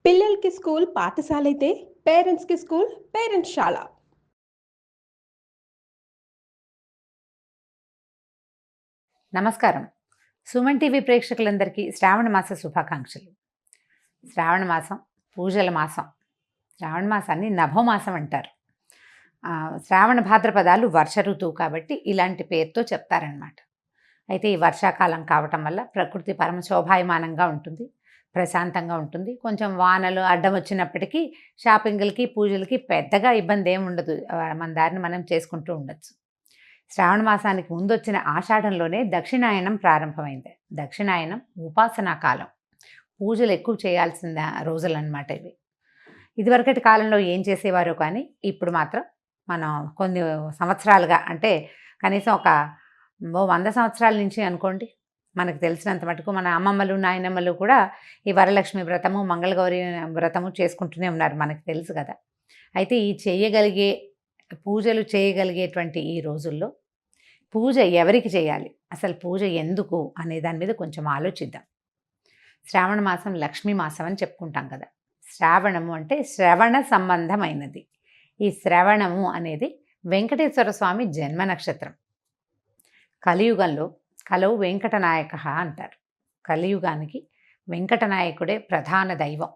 పిల్లలకి స్కూల్ పాఠశాలైతే పేరెంట్స్‌కి స్కూల్ పేరెంట్స్‌శాల. నమస్కారం. సుమన్ టీవీ ప్రేక్షకులందరికీ శ్రావణ మాస శుభాకాంక్షలు. శ్రావణ మాసం పూజల మాసం. శ్రావణ మాసాన్ని నభోమాసం అంటారు. శ్రావణ భాద్రపదాలు వర్ష ఋతువు కాబట్టి ఇలాంటి పేరుతో చెప్తారనమాట. అయితే ఈ వర్షాకాలం కావటం వల్ల ప్రకృతి పరమ శోభాయమానంగా ఉంటుంది, ప్రశాంతంగా ఉంటుంది. కొంచెం వానలు అడ్డం వచ్చినప్పటికీ షాపింగ్లకి పూజలకి పెద్దగా ఇబ్బంది ఏమి ఉండదు. మన దారిని మనం చేసుకుంటూ ఉండొచ్చు. శ్రావణ మాసానికి ముందు వచ్చిన ఆషాఢంలోనే దక్షిణాయనం ప్రారంభమైంది. దక్షిణాయనం ఉపాసనా కాలం, పూజలు ఎక్కువ చేయాల్సిన రోజులన్నమాట ఇవి. ఇదివరకటి కాలంలో ఏం చేసేవారో కానీ ఇప్పుడు మాత్రం మనం కొన్ని సంవత్సరాలుగా, అంటే కనీసం ఒక 100 సంవత్సరాల నుంచి అనుకోండి, మనకు తెలిసినంత మటుకు మన అమ్మమ్మలు నాయనమ్మలు కూడా ఈ వరలక్ష్మి వ్రతము మంగళగౌరి వ్రతము చేసుకుంటూనే ఉన్నారు, మనకు తెలుసు కదా. అయితే ఈ పూజలు చేయగలిగేటువంటి ఈ రోజుల్లో పూజ ఎవరికి చేయాలి, అసలు పూజ ఎందుకు అనే దాని మీద కొంచెం ఆలోచిద్దాం. శ్రావణ మాసం లక్ష్మీ మాసం అని చెప్పుకుంటాం కదా. శ్రావణము అంటే శ్రవణ సంబంధమైనది. ఈ శ్రవణము అనేది వెంకటేశ్వర స్వామి జన్మ నక్షత్రం. కలియుగంలో కలవు వెంకటనాయక అంటారు. కలియుగానికి వెంకటనాయకుడే ప్రధాన దైవం.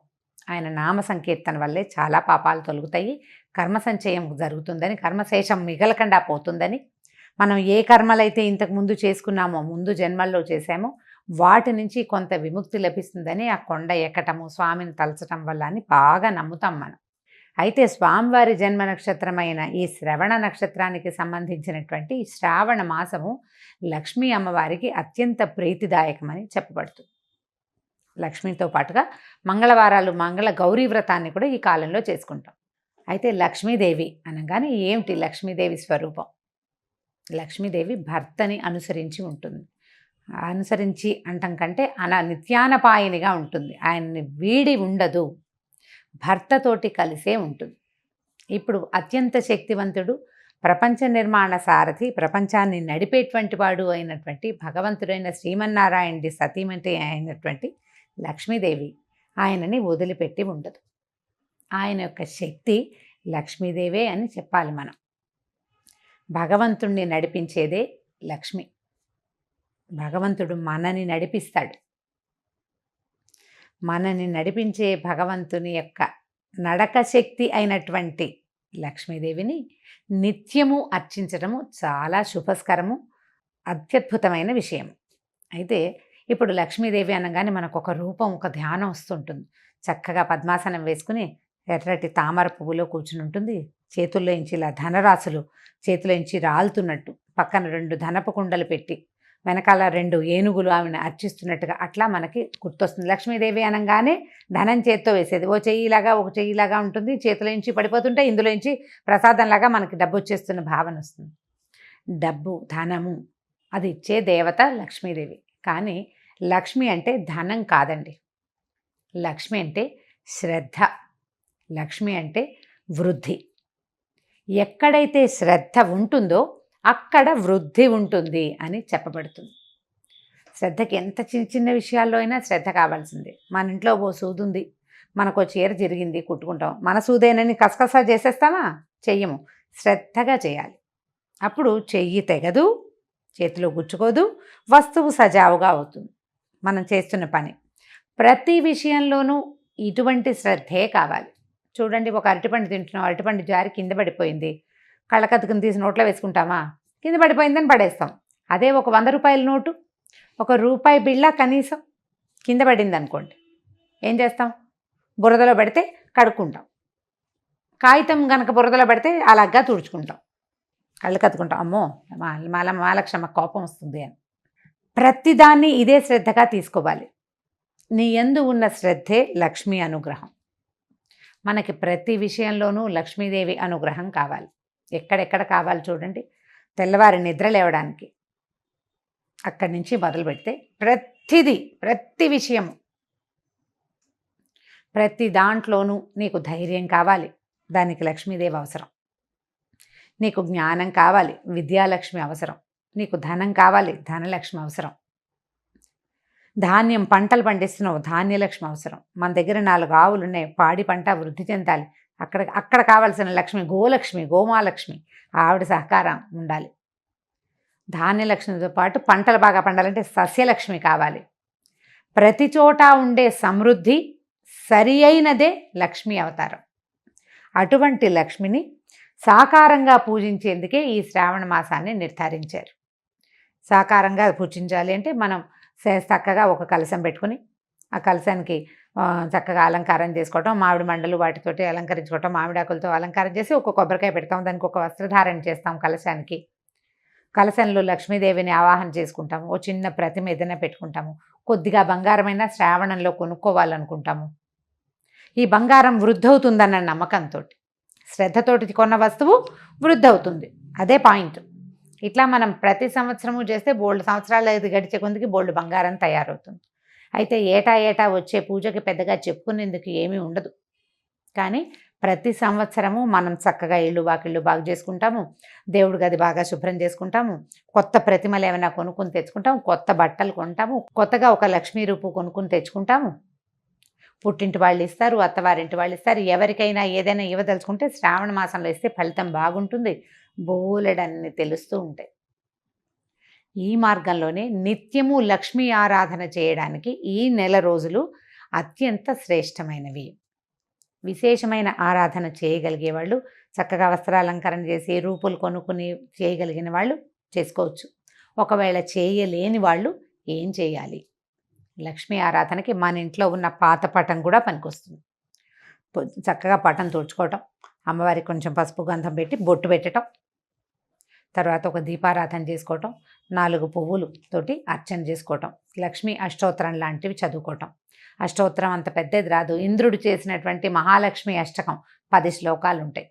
ఆయన నామ సంకీర్తన వల్లే చాలా పాపాలు తొలగుతాయి, కర్మ సంచయం జరుగుతుందని, కర్మశేషం మిగలకుండా పోతుందని, మనం ఏ కర్మలైతే ఇంతకు ముందు చేసుకున్నామో, ముందు జన్మల్లో చేసామో వాటి నుంచి కొంత విముక్తి లభిస్తుందని ఆ కొండ ఎక్కటము, స్వామిని తలచటం వల్ల అని బాగా నమ్ముతాం మనం. అయితే స్వామివారి జన్మ నక్షత్రమైన ఈ శ్రవణ నక్షత్రానికి సంబంధించినటువంటి శ్రావణ మాసము లక్ష్మీ అమ్మవారికి అత్యంత ప్రీతిదాయకమని చెప్పబడుతుంది. లక్ష్మితో పాటుగా మంగళవారాలు మంగళ గౌరీ వ్రతాన్ని కూడా ఈ కాలంలో చేసుకుంటాం. అయితే లక్ష్మీదేవి అనగానే ఏమిటి లక్ష్మీదేవి స్వరూపం? లక్ష్మీదేవి భర్తని అనుసరించి ఉంటుంది. అనుసరించి అంటం కంటే నిత్యానపాయనిగా ఉంటుంది. ఆయన్ని వీడి ఉండదు, భర్తతోటి కలిసే ఉంటుంది. ఇప్పుడు అత్యంత శక్తివంతుడు, ప్రపంచ నిర్మాణ సారథి, ప్రపంచాన్ని నడిపేటువంటి వాడు అయినటువంటి భగవంతుడైన శ్రీమన్నారాయణుడి సతీమణి అయినటువంటి లక్ష్మీదేవి ఆయనని వదిలిపెట్టి ఉండదు. ఆయన యొక్క శక్తి లక్ష్మీదేవే అని చెప్పాలి మనం. భగవంతుణ్ణి నడిపించేదే లక్ష్మి. భగవంతుడు మనని నడిపిస్తాడు. మనని నడిపించే భగవంతుని యొక్క నడక శక్తి అయినటువంటి లక్ష్మీదేవిని నిత్యము అర్చించడము చాలా శుభస్కరము, అత్యద్భుతమైన విషయం. అయితే ఇప్పుడు లక్ష్మీదేవి అనగానే మనకు ఒక రూపం, ఒక ధ్యానం వస్తుంటుంది. చక్కగా పద్మాసనం వేసుకుని ఎర్రటి తామర పువ్వులో కూర్చుని ఉంటుంది. చేతుల్లో ఇంచి ఇలా ధనరాశులు చేతిలో ఇంచి రాలుతున్నట్టు, పక్కన 2 ధనపు కుండలు పెట్టి వెనకాల 2 ఏనుగులు ఆమెను అర్చిస్తున్నట్టుగా అట్లా మనకి గుర్తొస్తుంది. లక్ష్మీదేవి అనగానే ధనం చేత్తో వేసేది, ఒక చెయ్యిలాగా ఉంటుంది. చేతిలో ఇంచి పడిపోతుంటే ఇందులో ఇంచి ప్రసాదంలాగా మనకి డబ్బు వచ్చేస్తున్న భావన వస్తుంది. డబ్బు, ధనము అది ఇచ్చే దేవత లక్ష్మీదేవి. కానీ లక్ష్మి అంటే ధనం కాదండి. లక్ష్మి అంటే శ్రద్ధ. లక్ష్మి అంటే వృద్ధి. ఎక్కడైతే శ్రద్ధ ఉంటుందో అక్కడ వృద్ధి ఉంటుంది అని చెప్పబడుతుంది. శ్రద్ధకి ఎంత చిన్న చిన్న విషయాల్లో అయినా శ్రద్ధ కావాల్సిందే. మన ఇంట్లో ఓ సూదుంది, మనకు చీర జరిగింది, కుట్టుకుంటాం. మన సూదేనని కసకసా చేసేస్తామా? చెయ్యము. శ్రద్ధగా చేయాలి. అప్పుడు చెయ్యి తెగదు, చేతిలో గుచ్చుకోదు, వస్తువు సజావుగా అవుతుంది మనం చేస్తున్న పని. ప్రతి విషయంలోనూ ఇటువంటి శ్రద్ధే కావాలి. చూడండి, ఒక అరటిపండు తింటున్నాం, అరటిపండు జారి కింద పడిపోయింది. కళ్ళకత్తుకుని తీసి నోట్లో వేసుకుంటామా? కింద పడిపోయిందని పడేస్తాం. అదే ఒక 100 రూపాయల నోటు, ఒక రూపాయి బిళ్ళ కనీసం కింద పడింది అనుకోండి, ఏం చేస్తాం? బురదలో పెడితే కడుక్కుంటాం. కాగితం కనుక బురదలో పెడితే అలాగా తుడుచుకుంటాం, కళ్ళు కత్తుకుంటాం. అమ్మో మాలక్షమ్మ కోపం వస్తుంది అని. ప్రతిదాన్ని ఇదే శ్రద్ధగా తీసుకోవాలి. నీ యందు ఉన్న శ్రద్ధే లక్ష్మీ అనుగ్రహం. మనకి ప్రతి విషయంలోనూ లక్ష్మీదేవి అనుగ్రహం కావాలి. ఎక్కడెక్కడ కావాలి చూడండి. తెల్లవారి నిద్ర లేవడానికి అక్కడి నుంచి మొదలు పెడితే ప్రతి విషయము, ప్రతి దాంట్లోనూ నీకు ధైర్యం కావాలి, దానికి లక్ష్మీదేవి అవసరం. నీకు జ్ఞానం కావాలి, విద్యాలక్ష్మి అవసరం. నీకు ధనం కావాలి, ధనలక్ష్మి అవసరం. ధాన్యం పంటలు పండిస్తున్నావు, ధాన్యలక్ష్మి అవసరం. మన దగ్గర 4 ఆవులు ఉన్నాయి, పాడి పంట వృద్ధి చెందాలి. అక్కడ అక్కడ కావాల్సిన లక్ష్మి గోలక్ష్మి, గోమాలక్ష్మి, ఆవిడ సహకారం ఉండాలి. ధాన్యలక్ష్మితో పాటు పంటలు బాగా పండాలంటే సస్యలక్ష్మి కావాలి. ప్రతి చోట ఉండే సమృద్ధి సరి అయినదే లక్ష్మీ అవతారం. అటువంటి లక్ష్మిని సాకారంగా పూజించేందుకే ఈ శ్రావణ మాసాన్ని నిర్ధారించారు. సాకారంగా పూజించాలి అంటే మనం చక్కగా ఒక కలశం పెట్టుకుని ఆ కలశానికి చక్కగా అలంకారం చేసుకోవటం, మామిడి మండలు వాటితోటి అలంకరించుకోవటం, మామిడాకులతో అలంకారం చేసి ఒక కొబ్బరికాయ పెడతాం, దానికి ఒక వస్త్రధారణ చేస్తాం కలశానికి. కలశంలో లక్ష్మీదేవిని ఆవాహన చేసుకుంటాము. ఓ చిన్న ప్రతిమ ఏదైనా పెట్టుకుంటాము. కొద్దిగా బంగారమైన శ్రావణంలో కొనుక్కోవాలనుకుంటాము. ఈ బంగారం వృద్ధవుతుందన్న నమ్మకంతో, శ్రద్ధతోటి కొన్న వస్తువు వృద్ధవుతుంది, అదే పాయింట్. ఇట్లా మనం ప్రతి సంవత్సరము చేస్తే బోల్డ్ సంవత్సరాలు గడిచే కొందికి బోల్డ్ బంగారం తయారవుతుంది. అయితే ఏటా వచ్చే పూజకి పెద్దగా చెప్పుకునేందుకు ఏమీ ఉండదు. కానీ ప్రతి సంవత్సరము మనం చక్కగా ఇళ్ళు వాకిళ్ళు బాగు చేసుకుంటాము, దేవుడి గది బాగా శుభ్రం చేసుకుంటాము, కొత్త ప్రతిమలు ఏమైనా కొనుక్కుని తెచ్చుకుంటాము, కొత్త బట్టలు కొంటాము, కొత్తగా ఒక లక్ష్మీ రూపు కొనుక్కుని తెచ్చుకుంటాము. పుట్టింటి వాళ్ళు ఇస్తారు, అత్తవారింటి వాళ్ళు ఇస్తారు. ఎవరికైనా ఏదైనా ఇవ్వదలుచుకుంటే శ్రావణ మాసంలో ఇస్తే ఫలితం బాగుంటుంది. బోలెడన్ని తెలుస్తూ ఉంటాయి. ఈ మార్గంలోనే నిత్యము లక్ష్మీ ఆరాధన చేయడానికి ఈ నెల రోజులు అత్యంత శ్రేష్టమైనవి. విశేషమైన ఆరాధన చేయగలిగే వాళ్ళు చక్కగా వస్త్రాలంకరణ చేసి రూపులు కొనుక్కుని చేయగలిగిన వాళ్ళు చేసుకోవచ్చు. ఒకవేళ చేయలేని వాళ్ళు ఏం చేయాలి? లక్ష్మీ ఆరాధనకి మన ఇంట్లో ఉన్న పాత పటం కూడా పనికొస్తుంది. చక్కగా పటం తుడుచుకోవటం, అమ్మవారికి కొంచెం పసుపు గంధం పెట్టి బొట్టు పెట్టడం, తర్వాత ఒక దీపారాధన చేసుకోవటం, 4 పువ్వులతోటి అర్చన చేసుకోవటం, లక్ష్మీ అష్టోత్తరం లాంటివి చదువుకోవటం. అష్టోత్తరం అంత పెద్దది రాదు. ఇంద్రుడు చేసినటువంటి మహాలక్ష్మి అష్టకం 10 శ్లోకాలు ఉంటాయి,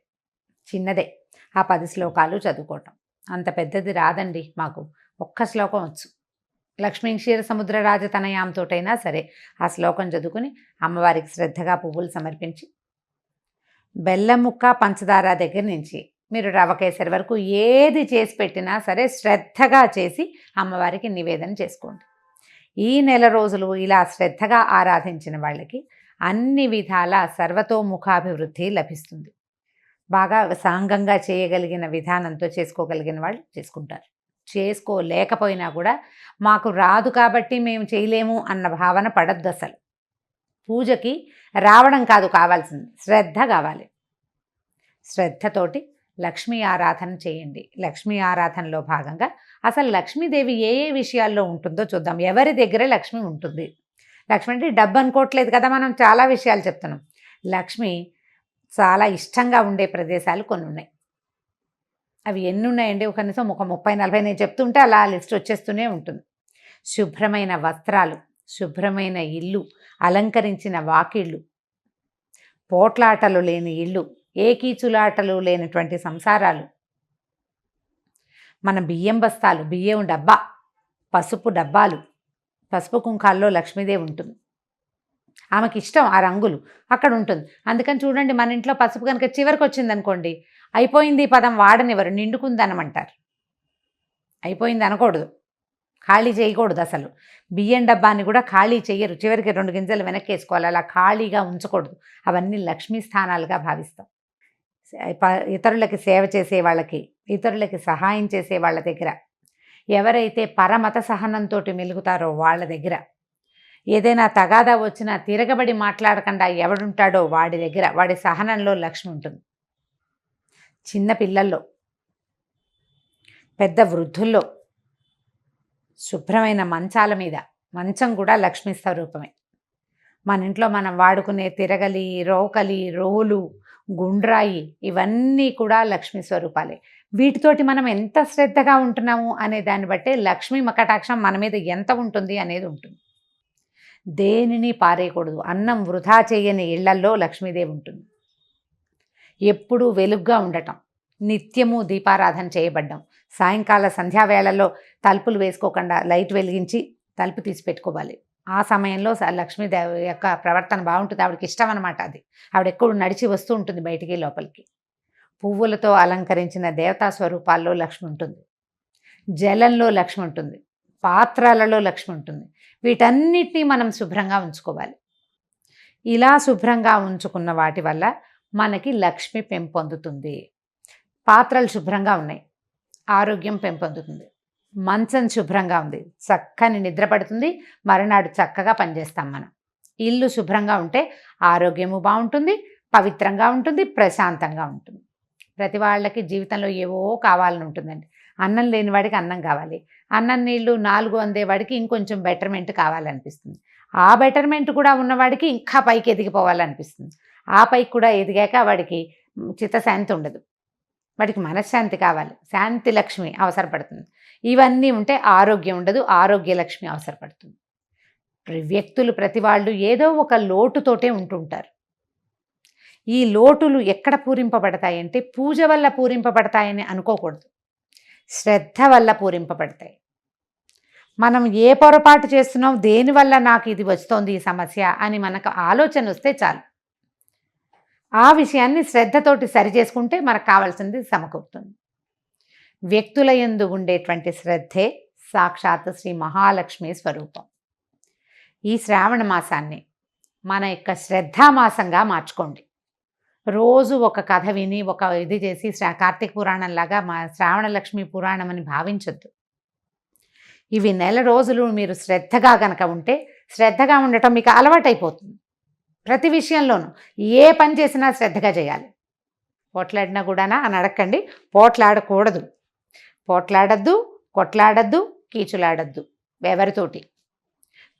చిన్నదే. ఆ 10 శ్లోకాలు చదువుకోవటం. అంత పెద్దది రాదండి మాకు, ఒక్క శ్లోకం వచ్చు. లక్ష్మీ క్షీర సముద్ర రాజతనయాంతోటైనా సరే ఆ శ్లోకం చదువుకుని అమ్మవారికి శ్రద్ధగా పువ్వులు సమర్పించి, బెల్లం ముక్క పంచదార దగ్గర నుంచి మీరు రవ కేసరి వరకు ఏది చేసి పెట్టినా సరే శ్రద్ధగా చేసి అమ్మవారికి నివేదన చేసుకోండి. ఈ నెల రోజులు ఇలా శ్రద్ధగా ఆరాధించిన వాళ్ళకి అన్ని విధాల సర్వతోముఖాభివృద్ధి లభిస్తుంది. బాగా సాంగంగా చేయగలిగిన విధానంతో చేసుకోగలిగిన వాళ్ళు చేసుకుంటారు. చేసుకోలేకపోయినా కూడా మాకు రాదు కాబట్టి మేము చేయలేము అన్న భావన పడద్దు. అసలు పూజకి రావడం కాదు కావాల్సింది, శ్రద్ధ కావాలి. శ్రద్ధతోటి లక్ష్మీ ఆరాధన చేయండి. లక్ష్మీ ఆరాధనలో భాగంగా అసలు లక్ష్మీదేవి ఏ ఏ విషయాల్లో ఉంటుందో చూద్దాం. ఎవరి దగ్గర లక్ష్మి ఉంటుంది? లక్ష్మి అంటే డబ్బు అనుకోవట్లేదు కదా, మనం చాలా విషయాలు చెప్తున్నాం. లక్ష్మి చాలా ఇష్టంగా ఉండే ప్రదేశాలు కొన్ని ఉన్నాయి. అవి ఎన్ని ఉన్నాయండి? కనీసం ఒక 30-40 నేను చెప్తుంటే అలా లిస్ట్ వచ్చేస్తూనే ఉంటుంది. శుభ్రమైన వస్త్రాలు, శుభ్రమైన ఇల్లు, అలంకరించిన వాకిళ్ళు, పోట్లాటలు లేని ఇల్లు, ఏకీచులాటలు లేనటువంటి సంసారాలు, మన బియ్యం బస్తాలు, బియ్యం డబ్బా, పసుపు డబ్బాలు, పసుపు కుంకాల్లో లక్ష్మీదేవి ఉంటుంది. ఆమెకి ఇష్టం ఆ రంగులు, అక్కడ ఉంటుంది. అందుకని చూడండి, మన ఇంట్లో పసుపు కనుక చివరికి వచ్చిందనుకోండి, అయిపోయింది పదం వాడనివ్వరు, నిండుకుందనమంటారు. అయిపోయింది అనకూడదు, ఖాళీ చేయకూడదు. అసలు బియ్యం డబ్బాని కూడా ఖాళీ చెయ్యరు, చివరికి 2 గింజలు వెనక్కి వేసుకోవాలి, అలా ఖాళీగా ఉంచకూడదు. అవన్నీ లక్ష్మీ స్థానాలుగా భావిస్తాం. ఇతరులకి సేవ చేసే వాళ్ళకి, ఇతరులకి సహాయం చేసే వాళ్ళ దగ్గర, ఎవరైతే పరమత సహనంతో మెలుగుతారో వాళ్ళ దగ్గర, ఏదైనా తగాదా వచ్చినా తిరగబడి మాట్లాడకుండా ఎవడుంటాడో వాడి దగ్గర, వాడి సహనంలో లక్ష్మి ఉంటుంది. చిన్న పిల్లల్లో, పెద్ద వృద్ధుల్లో, శుభ్రమైన మంచాల మీద, మంచం కూడా లక్ష్మీ స్వరూపమే. మన ఇంట్లో మనం వాడుకునే తిరగలి, రోకలి, రోలు, గుండ్రాయి, ఇవన్నీ కూడా లక్ష్మీ స్వరూపాలే. వీటితోటి మనం ఎంత శ్రద్ధగా ఉంటున్నాము అనే దాన్ని బట్టే లక్ష్మీ కటాక్షం మన మీద ఎంత ఉంటుంది అనేది ఉంటుంది. దేనిని పారేయకూడదు. అన్నం వృధా చేయని ఇళ్లల్లో లక్ష్మీదేవి ఉంటుంది. ఎప్పుడూ వెలుగ్గా ఉండటం, నిత్యము దీపారాధన చేయబడ్డం, సాయంకాల సంధ్యావేళల్లో తలుపులు వేసుకోకుండా లైట్ వెలిగించి తలుపు తీసి పెట్టుకోవాలి. ఆ సమయంలో లక్ష్మీదేవి యొక్క ప్రవర్తన బాగుంటుంది. ఆవిడకి ఇష్టం అనమాట అది. ఆవిడ ఎప్పుడు నడిచి వస్తూ ఉంటుంది బయటికి లోపలికి. పువ్వులతో అలంకరించిన దేవతా స్వరూపాల్లో లక్ష్మి ఉంటుంది. జలంలో లక్ష్మి ఉంటుంది. పాత్రలలో లక్ష్మి ఉంటుంది. వీటన్నిటినీ మనం శుభ్రంగా ఉంచుకోవాలి. ఇలా శుభ్రంగా ఉంచుకున్న వాటి వల్ల మనకి లక్ష్మి పెంపొందుతుంది. పాత్రలు శుభ్రంగా ఉన్నాయి, ఆరోగ్యం పెంపొందుతుంది. మంచం శుభ్రంగా ఉంది, చక్కని నిద్ర పడుతుంది, మరునాడు చక్కగా పనిచేస్తాం మనం. ఇల్లు శుభ్రంగా ఉంటే ఆరోగ్యము బాగుంటుంది, పవిత్రంగా ఉంటుంది, ప్రశాంతంగా ఉంటుంది. ప్రతి వాళ్ళకి జీవితంలో ఏవో కావాలని ఉంటుందండి. అన్నం లేని వాడికి అన్నం కావాలి, అన్నం నీళ్ళు 4 అందేవాడికి ఇంకొంచెం బెటర్మెంట్ కావాలనిపిస్తుంది. ఆ బెటర్మెంట్ కూడా ఉన్నవాడికి ఇంకా పైకి ఎదిగిపోవాలనిపిస్తుంది. ఆ పైకి కూడా ఎదిగాక వాడికి చిత్తశాంతి ఉండదు, వాడికి మనశ్శాంతి కావాలి, శాంతి లక్ష్మి అవసరపడుతుంది. ఇవన్నీ ఉంటే ఆరోగ్యం ఉండదు, ఆరోగ్య లక్ష్మి అవసరపడుతుంది. వ్యక్తులు ప్రతి వాళ్ళు ఏదో ఒక లోటుతోటే ఉంటుంటారు. ఈ లోటులు ఎక్కడ పూరింపబడతాయంటే పూజ వల్ల పూరింపబడతాయని అనుకోకూడదు, శ్రద్ధ వల్ల పూరింపబడతాయి. మనం ఏ పొరపాటు చేస్తున్నాం, దేనివల్ల నాకు ఇది వస్తోంది ఈ సమస్య అని మనకు ఆలోచన వస్తే చాలు. ఆ విషయాన్ని శ్రద్ధతోటి సరిచేసుకుంటే మనకు కావాల్సింది సమకూరుతుంది. వ్యక్తుల యందు ఉండేటువంటి శ్రద్ధే సాక్షాత్ శ్రీ మహాలక్ష్మి స్వరూపం. ఈ శ్రావణ మాసాన్ని మన యొక్క శ్రద్ధామాసంగా మార్చుకోండి. రోజు ఒక కథ విని ఒక ఇది చేసి కార్తీక పురాణంలాగా మా శ్రావణ లక్ష్మి పురాణం అని భావించొద్దు. ఇవి నెల రోజులు మీరు శ్రద్ధగా గనక ఉంటే, శ్రద్ధగా ఉండటం మీకు అలవాటైపోతుంది. ప్రతి విషయంలోనూ ఏ పని చేసినా శ్రద్ధగా చేయాలి. పోట్లాడినా కూడానా అని అడగండి, పోట్లాడకూడదు. పోట్లాడద్దు, కొట్లాడద్దు, కీచులాడద్దు. ఎవరితోటి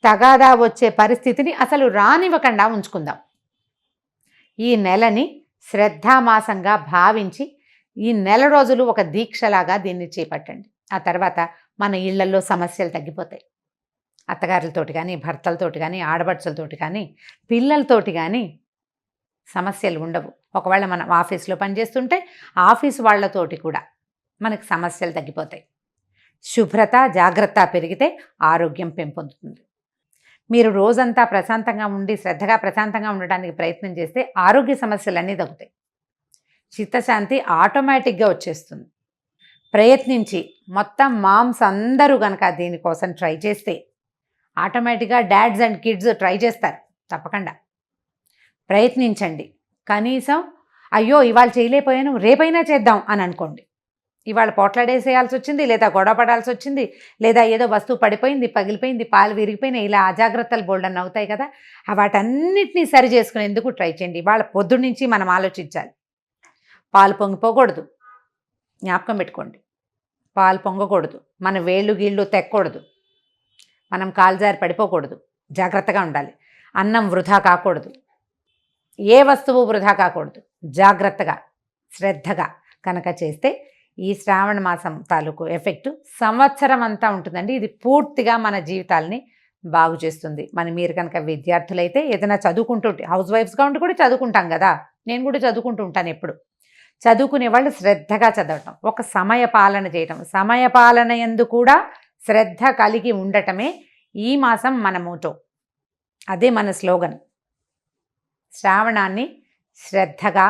తగాదా వచ్చే పరిస్థితిని అసలు రానివ్వకుండా ఉంచుకుందాం. ఈ నెలని శ్రద్ధామాసంగా భావించి ఈ నెల రోజులు ఒక దీక్షలాగా దీన్ని చేపట్టండి. ఆ తర్వాత మన ఇళ్లలో సమస్యలు తగ్గిపోతాయి. అత్తగారులతోటి కానీ, భర్తలతోటి కానీ, ఆడబడుచులతోటి కానీ, పిల్లలతోటి కానీ సమస్యలు ఉండవు. ఒకవేళ మనం ఆఫీస్లో పనిచేస్తుంటే ఆఫీస్ వాళ్ళతోటి కూడా మనకు సమస్యలు తగ్గిపోతాయి. శుభ్రత, జాగ్రత్త పెరిగితే ఆరోగ్యం పెంపొందుతుంది. మీరు రోజంతా ప్రశాంతంగా ఉండి శ్రద్ధగా ప్రశాంతంగా ఉండడానికి ప్రయత్నం చేస్తే ఆరోగ్య సమస్యలన్నీ తగ్గుతాయి. చిత్తశాంతి ఆటోమేటిక్గా వచ్చేస్తుంది. ప్రయత్నించి మొత్తం మామ్స్ అందరూ కనుక దీనికోసం ట్రై చేస్తే ఆటోమేటిక్గా డాడ్స్ అండ్ కిడ్స్ ట్రై చేస్తారు. తప్పకుండా ప్రయత్నించండి. కనీసం అయ్యో ఇవాళ చేయలేకపోయాను రేపైనా చేద్దాం అని అనుకోండి. ఇవాళ పోట్లాడేసేయాల్సి వచ్చింది, లేదా గొడవ పడాల్సి వచ్చింది, లేదా ఏదో వస్తువు పడిపోయింది, పగిలిపోయింది, పాలు విరిగిపోయినాయి, ఇలా అజాగ్రత్తలు బోల్డన్ అవుతాయి కదా. వాటన్నిటినీ సరి చేసుకునేందుకు ట్రై చేయండి. ఇవాళ పొద్దున్న నుంచి మనం ఆలోచించాలి. పాలు పొంగిపోకూడదు, జ్ఞాపకం పెట్టుకోండి. పాలు పొంగకూడదు, మన వేళ్ళు గీళ్ళు తెక్కకూడదు, మనం కాలుజారి పడిపోకూడదు, జాగ్రత్తగా ఉండాలి. అన్నం వృధా కాకూడదు, ఏ వస్తువు వృధా కాకూడదు. జాగ్రత్తగా శ్రద్ధగా కనుక చేస్తే ఈ శ్రావణ మాసం తాలూకు ఎఫెక్ట్ సంవత్సరం అంతా ఉంటుందండి. ఇది పూర్తిగా మన జీవితాలని బాగు చేస్తుంది. మీరు కనుక విద్యార్థులైతే ఏదైనా చదువుకుంటుంటే, హౌస్ వైఫ్స్గా ఉండి కూడా చదువుకుంటాం కదా, నేను కూడా చదువుకుంటూ ఉంటాను. ఎప్పుడు చదువుకునే వాళ్ళు శ్రద్ధగా చదవటం, ఒక సమయ పాలన చేయటం, సమయ పాలన యందు కూడా శ్రద్ధ కలిగి ఉండటమే ఈ మాసం మన మోటో. అదే మన స్లోగన్. శ్రావణాన్ని శ్రద్ధగా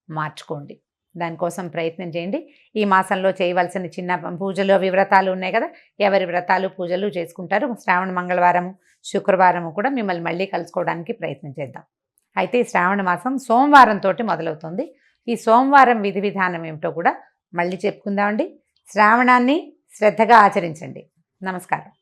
మార్చుకోండి, దానికోసం ప్రయత్నం చేయండి. ఈ మాసంలో చేయవలసిన చిన్న పూజలు అవి వ్రతాలు ఉన్నాయి కదా, ఎవరి వ్రతాలు పూజలు చేసుకుంటారు. శ్రావణ మంగళవారము శుక్రవారము కూడా మిమ్మల్ని మళ్ళీ కలుసుకోవడానికి ప్రయత్నం చేద్దాం. అయితే ఈ శ్రావణ మాసం సోమవారంతో మొదలవుతుంది. ఈ సోమవారం విధి విధానం ఏమిటో కూడా మళ్ళీ చెప్పుకుందామండి. శ్రావణాన్ని శ్రద్ధగా ఆచరించండి. నమస్కారం.